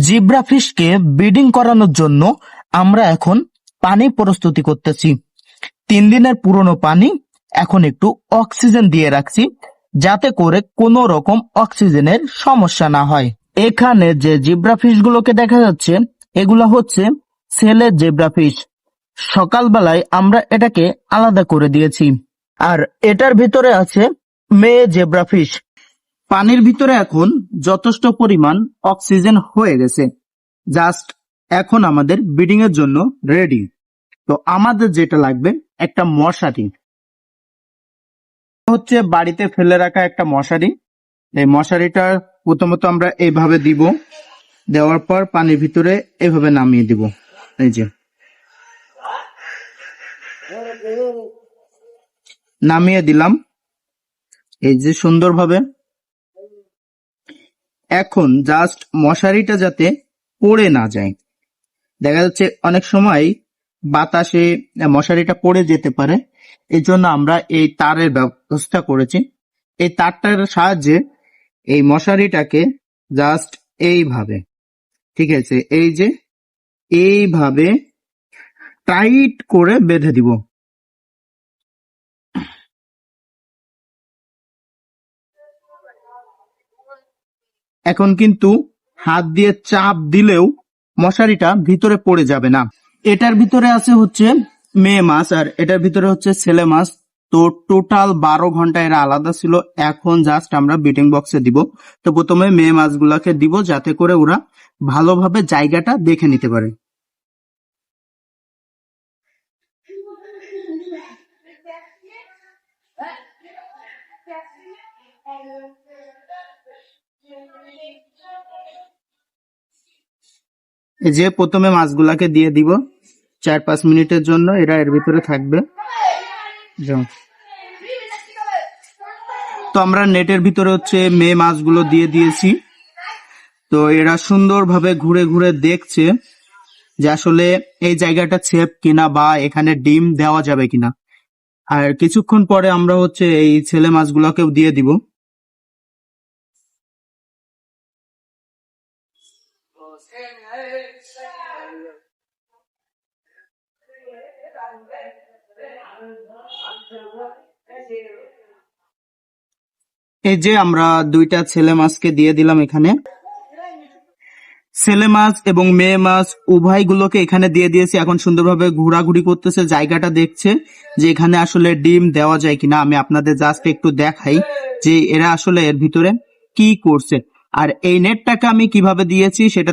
Zebra ফিশকে breeding করানোর জন্য আমরা এখন পানি প্রস্তুতি করতেছি। 3 দিনের পুরনো পানি এখন একটু অক্সিজেন দিয়ে রাখছি, যাতে করে কোনো রকম অক্সিজেনের সমস্যা না হয়। এখানে যে জিব্রা ফিশ গুলোকে দেখা যাচ্ছে, এগুলা হচ্ছে ছেলে জিব্রা ফিশ। সকালবেলায় আমরা এটাকে আলাদা করে দিয়েছি। আর এটার ভিতরে আছে মেয়ে জেব্রা ফিশ। পানির ভিতরে এখন যথেষ্ট পরিমাণ অক্সিজেন হয়ে গেছে, জাস্ট এখন আমাদের ব্রিডিং এর জন্য রেডি। তো আমাদের যেটা লাগবে একটা মশারি, হচ্ছে বাড়িতে ফেলে রাখা একটা মশারি। এই মশারিটা প্রথমত আমরা এইভাবে দিব, দেওয়ার পর পানির ভিতরে এইভাবে নামিয়ে দিব। এই যে নামিয়ে দিলাম, এই যে সুন্দরভাবে। এখন জাস্ট মশারিটা যাতে পড়ে না যায়, দেখা যাচ্ছে অনেক সময় বাতাসে মশারিটা পড়ে যেতে পারে, এই জন্য আমরা এই তারের ব্যবস্থা করেছি। এই তারটার সাহায্যে এই মশারিটাকে জাস্ট এইভাবে, ঠিক আছে, এই যে এইভাবে টাইট করে বেঁধে দিব। এখন কিন্তু হাত দিয়ে চাপ দিলেও মশারিটা ভিতরে পড়ে যাবে না। এটার ভিতরে আছে হচ্ছে মেয়ে মাছ আর এটার ভিতরে হচ্ছে ছেলে মাছ। তো টোটাল 12 ঘন্টা এরা আলাদা ছিল। এখন জাস্ট আমরা ব্রিডিং বক্সে দিব। তো প্রথমে মেয়ে মাছগুলাকে দিব, যাতে করে ওরা ভালোভাবে জায়গাটা দেখে নিতে পারে। এই যে প্রথমে মাছগুলাকে দিয়ে দিব 4-5 মিনিটের জন্য, এরা এর ভিতরে থাকবে। তো আমরা নেটের ভিতরে হচ্ছে মেয়ে মাছগুলো দিয়ে দিয়েছি। তো এরা সুন্দরভাবে ঘুরে ঘুরে দেখছে যে আসলে এই জায়গাটা সেফ কিনা বা এখানে ডিম দেওয়া যাবে কিনা। আর কিছুক্ষণ পরে আমরা হচ্ছে এই ছেলে মাছগুলোকেও দিয়ে দিব। এই যে আমরা 2টা ছেলে মাছকে দিয়ে দিলাম এখানে। ছেলে মাছ এবং মেয়ে মাছ উভয়গুলোকে এখানে দিয়ে দিয়েছি। এখন সুন্দরভাবে ঘোরাঘুরি করতেছে, জায়গাটা দেখছে যে এখানে আসলে ডিম দেওয়া যায় কিনা। আমি আপনাদের জাস্ট একটু দেখাই যে এরা আসলে এর ভিতরে কি করছে। আর এই নেটটাকে আমি কিভাবে দিয়েছি সেটা